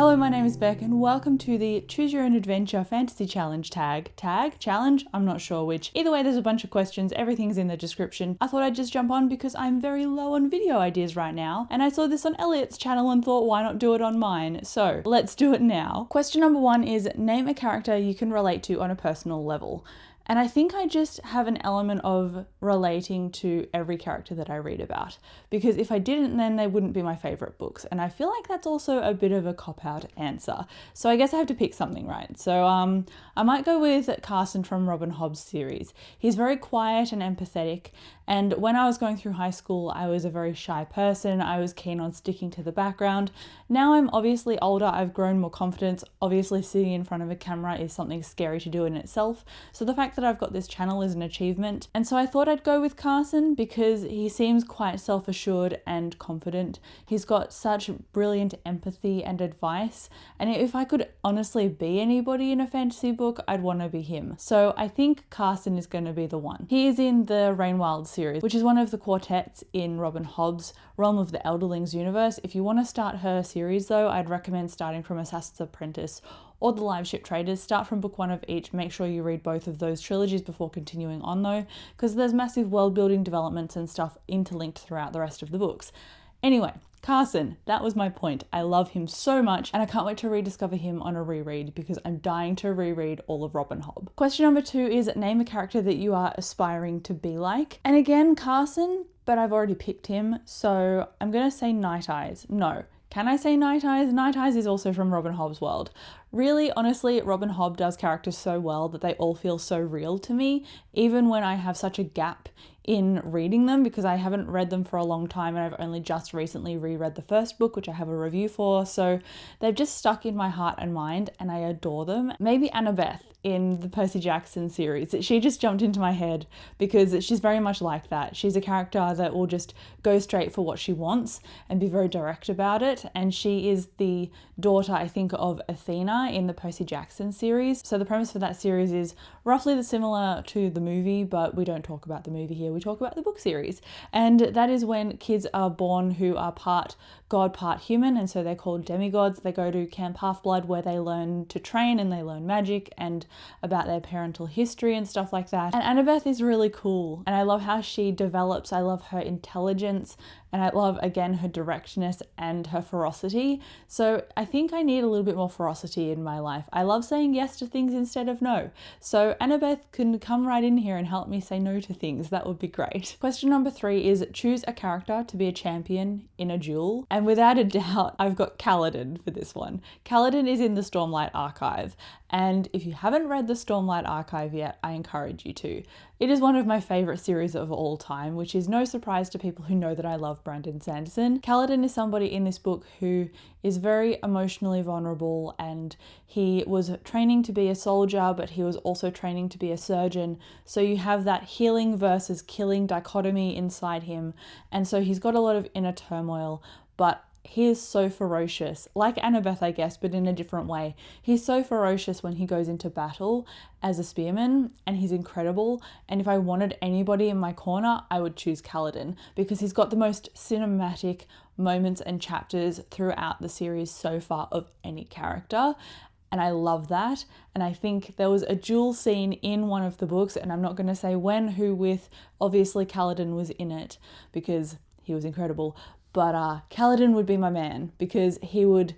Hello, my name is Beck and welcome to the Choose Your Own Adventure Fantasy Challenge challenge? I'm not sure which. Either way, there's a bunch of questions, everything's in the description. I thought I'd just jump on because I'm very low on video ideas right now, and I saw this on Elliot's channel and thought, why not do it on mine? So let's do it now. Question number 1 is name a character you can relate to on a personal level. And I think I just have an element of relating to every character that I read about, because if I didn't, then they wouldn't be my favorite books. And I feel like that's also a bit of a cop-out answer. So I guess I have to pick something, right? So I might go with Carson from Robin Hobb's series. He's very quiet and empathetic. And when I was going through high school, I was a very shy person. I was keen on sticking to the background. Now I'm obviously older, I've grown more confidence. Obviously sitting in front of a camera is something scary to do in itself. So the fact that I've got this channel is an achievement. And so I thought I'd go with Carson because he seems quite self-assured and confident. He's got such brilliant empathy and advice. And if I could honestly be anybody in a fantasy book, I'd want to be him. So I think Carson is going to be the one. He is in the Rainwild series, which is one of the quartets in Robin Hobb's Realm of the Elderlings universe. If you want to start her series though, I'd recommend starting from Assassin's Apprentice or The Live Ship Traders. Start from book 1 of each. Make sure you read both of those trilogies before continuing on though, because there's massive world building developments and stuff interlinked throughout the rest of the books. Anyway, Carson, that was my point. I love him so much and I can't wait to rediscover him on a reread because I'm dying to reread all of Robin Hobb. Question number 2 is name a character that you are aspiring to be like. And again, Carson, but I've already picked him, so I'm gonna say Night Eyes. No. Can I say Night Eyes? Night Eyes is also from Robin Hobb's world. Really, honestly, Robin Hobb does characters so well that they all feel so real to me, even when I have such a gap in reading them because I haven't read them for a long time and I've only just recently reread the first book, which I have a review for. So they've just stuck in my heart and mind and I adore them. Maybe Annabeth in the Percy Jackson series. She just jumped into my head because she's very much like that. She's a character that will just go straight for what she wants and be very direct about it. And she is the daughter, I think, of Athena in the Percy Jackson series. So the premise for that series is roughly similar to the movie, but we don't talk about the movie here. We talk about the book series. And that is when kids are born who are part god, part human. And so they're called demigods. They go to Camp Half-Blood where they learn to train and they learn magic and about their parental history and stuff like that. And Annabeth is really cool. And I love how she develops. I love her intelligence. And I love, again, her directness and her ferocity. So I think I need a little bit more ferocity in my life. I love saying yes to things instead of no. So Annabeth can come right in here and help me say no to things. That would be great. Question number 3 is choose a character to be a champion in a duel. And without a doubt, I've got Kaladin for this one. Kaladin is in the Stormlight Archive. And if you haven't read the Stormlight Archive yet, I encourage you to. It is one of my favourite series of all time, which is no surprise to people who know that I love Brandon Sanderson. Kaladin is somebody in this book who is very emotionally vulnerable and he was training to be a soldier, but he was also training to be a surgeon. So you have that healing versus killing dichotomy inside him. And so he's got a lot of inner turmoil, but he is so ferocious, like Annabeth, I guess, but in a different way. He's so ferocious when he goes into battle as a spearman, and he's incredible. And if I wanted anybody in my corner, I would choose Kaladin because he's got the most cinematic moments and chapters throughout the series so far of any character. And I love that. And I think there was a duel scene in one of the books, and I'm not going to say when, who with. Obviously, Kaladin was in it because he was incredible. But Kaladin would be my man because he would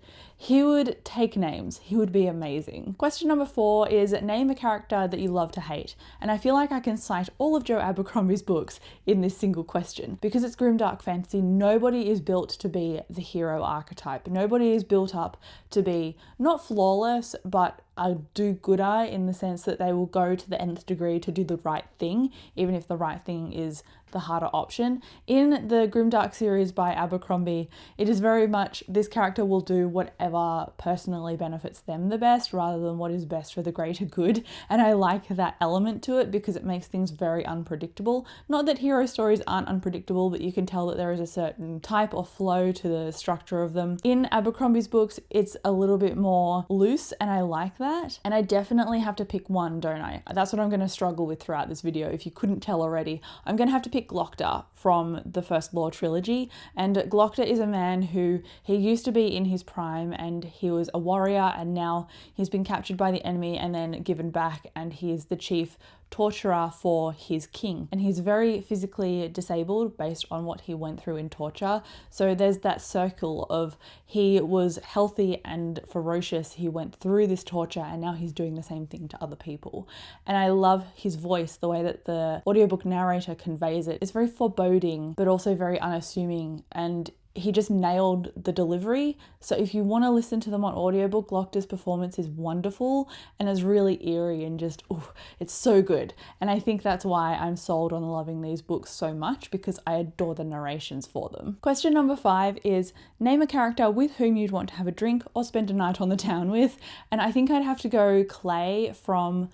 take names. He would be amazing. Question number 4 is name a character that you love to hate. And I feel like I can cite all of Joe Abercrombie's books in this single question. Because it's grimdark fantasy, nobody is built to be the hero archetype. Nobody is built up to be not flawless, but a do-gooder in the sense that they will go to the nth degree to do the right thing, even if the right thing is the harder option. In the Grimdark series by Abercrombie, it is very much this character will do whatever personally benefits them the best rather than what is best for the greater good. And I like that element to it because it makes things very unpredictable. Not that hero stories aren't unpredictable, but you can tell that there is a certain type or flow to the structure of them. In Abercrombie's books, it's a little bit more loose and I like that. And I definitely have to pick one, don't I? That's what I'm going to struggle with throughout this video. If you couldn't tell already, I'm going to have to pick Glokta from the First Law trilogy. And Glokta is a man who he used to be in his prime and he was a warrior, and now he's been captured by the enemy and then given back, and he is the chief torturer for his king. And he's very physically disabled based on what he went through in torture. So there's that circle of he was healthy and ferocious, he went through this torture, and now he's doing the same thing to other people. And I love his voice, the way that the audiobook narrator conveys it. It's very foreboding, but also very unassuming, and he just nailed the delivery. So if you want to listen to them on audiobook, Loctor's performance is wonderful and is really eerie and just, ooh, it's so good. And I think that's why I'm sold on loving these books so much, because I adore the narrations for them. Question number 5 is name a character with whom you'd want to have a drink or spend a night on the town with. And I think I'd have to go Clay from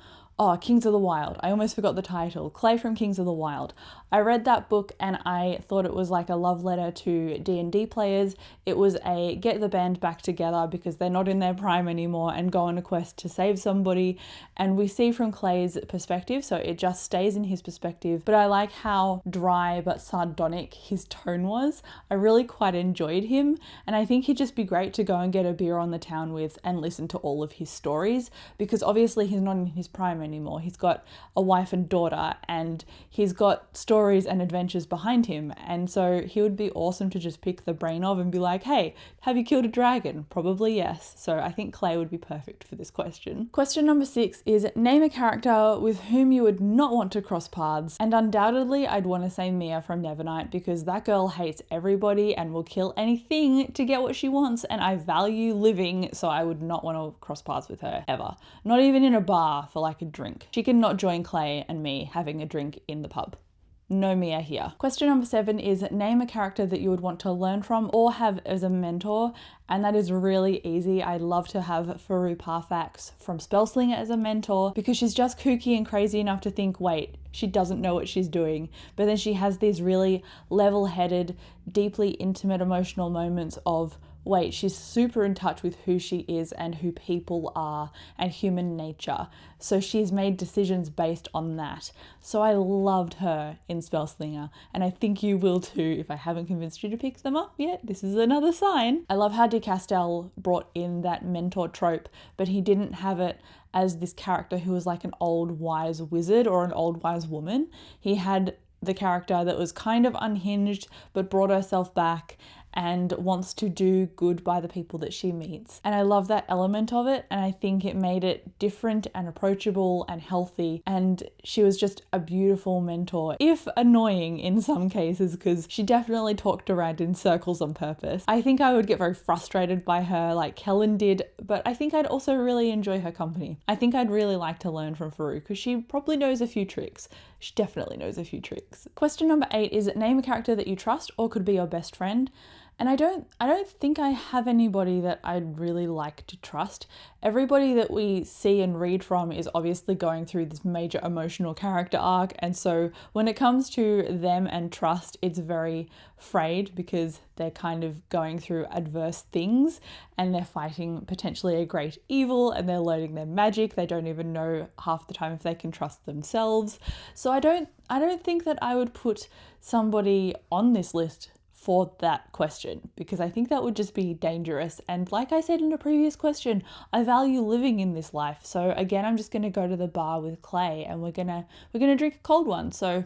Kings of the Wild. I almost forgot the title. Clay from Kings of the Wild. I read that book and I thought it was like a love letter to D&D players. It was a get the band back together because they're not in their prime anymore and go on a quest to save somebody. And we see from Clay's perspective, so it just stays in his perspective. But I like how dry but sardonic his tone was. I really quite enjoyed him, and I think he'd just be great to go and get a beer on the town with and listen to all of his stories, because obviously he's not in his prime anymore. He's got a wife and daughter, and he's got stories and adventures behind him, and so he would be awesome to just pick the brain of and be like, hey, have you killed a dragon? Probably yes. So I think Clay would be perfect for this question. Question number 6 is name a character with whom you would not want to cross paths, and undoubtedly I'd want to say Mia from Nevernight, because that girl hates everybody and will kill anything to get what she wants, and I value living, so I would not want to cross paths with her ever. Not even in a bar for like a drink. She can not join Clay and me having a drink in the pub. No Mia here. Question number 7 is name a character that you would want to learn from or have as a mentor, and that is really easy. I'd love to have Faru Parfax from Spellslinger as a mentor, because she's just kooky and crazy enough to think, wait, she doesn't know what she's doing, but then she has these really level-headed, deeply intimate emotional moments of, wait, she's super in touch with who she is and who people are and human nature. So she's made decisions based on that. So I loved her in Spellslinger, and I think you will too if I haven't convinced you to pick them up yet. This is another sign. I love how De Castell brought in that mentor trope, but he didn't have it as this character who was like an old wise wizard or an old wise woman. He had the character that was kind of unhinged but brought herself back and wants to do good by the people that she meets. And I love that element of it, and I think it made it different and approachable and healthy, and she was just a beautiful mentor, if annoying in some cases, because she definitely talked around in circles on purpose. I think I would get very frustrated by her like Kellen did, but I think I'd also really enjoy her company. I think I'd really like to learn from Faru, because she probably knows a few tricks. She definitely knows a few tricks. Question number 8 is name a character that you trust or could be your best friend. And I don't think I have anybody that I'd really like to trust. Everybody that we see and read from is obviously going through this major emotional character arc, and so when it comes to them and trust, it's very frayed, because they're kind of going through adverse things and they're fighting potentially a great evil and they're learning their magic. They don't even know half the time if they can trust themselves. So I don't think that I would put somebody on this list for that question, because I think that would just be dangerous. And like I said in a previous question, I value living in this life. So again, I'm just going to go to the bar with Clay and we're going to drink a cold one. So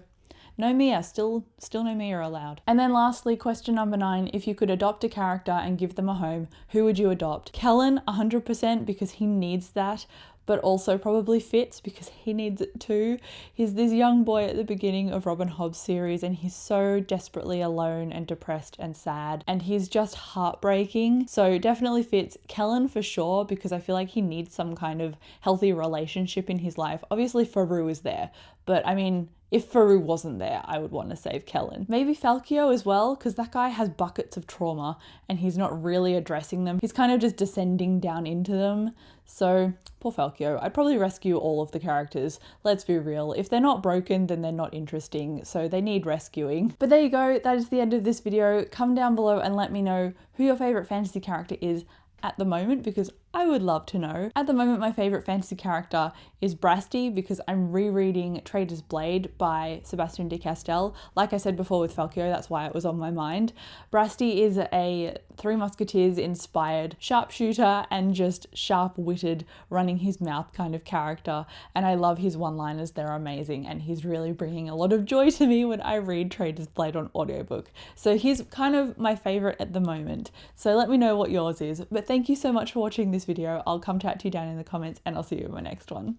no Mia, still no Mia allowed. And then lastly, question number 9, if you could adopt a character and give them a home, who would you adopt? Kellen, 100%, because he needs that, but also probably Fitz because he needs it too. He's this young boy at the beginning of Robin Hobb's series, and he's so desperately alone and depressed and sad, and he's just heartbreaking. So definitely Fitz. Kellen for sure, because I feel like he needs some kind of healthy relationship in his life. Obviously Faru is there, but I mean, if Faru wasn't there, I would want to save Kellen. Maybe Falkio as well, because that guy has buckets of trauma and he's not really addressing them. He's kind of just descending down into them. So poor Falkio. I'd probably rescue all of the characters. Let's be real. If they're not broken, then they're not interesting. So they need rescuing. But there you go. That is the end of this video. Come down below and let me know who your favorite fantasy character is at the moment, because I would love to know. At the moment, my favourite fantasy character is Brasty because I'm rereading Traitor's Blade by Sebastian de Castell. Like I said before with Falkio, that's why it was on my mind. Brasty is a Three Musketeers inspired sharpshooter and just sharp-witted, running his mouth kind of character. And I love his one-liners, they're amazing. And he's really bringing a lot of joy to me when I read Traitor's Blade on audiobook. So he's kind of my favourite at the moment. So let me know what yours is. But thank you so much for watching this video. I'll come chat to you down in the comments and I'll see you in my next one.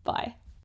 Bye.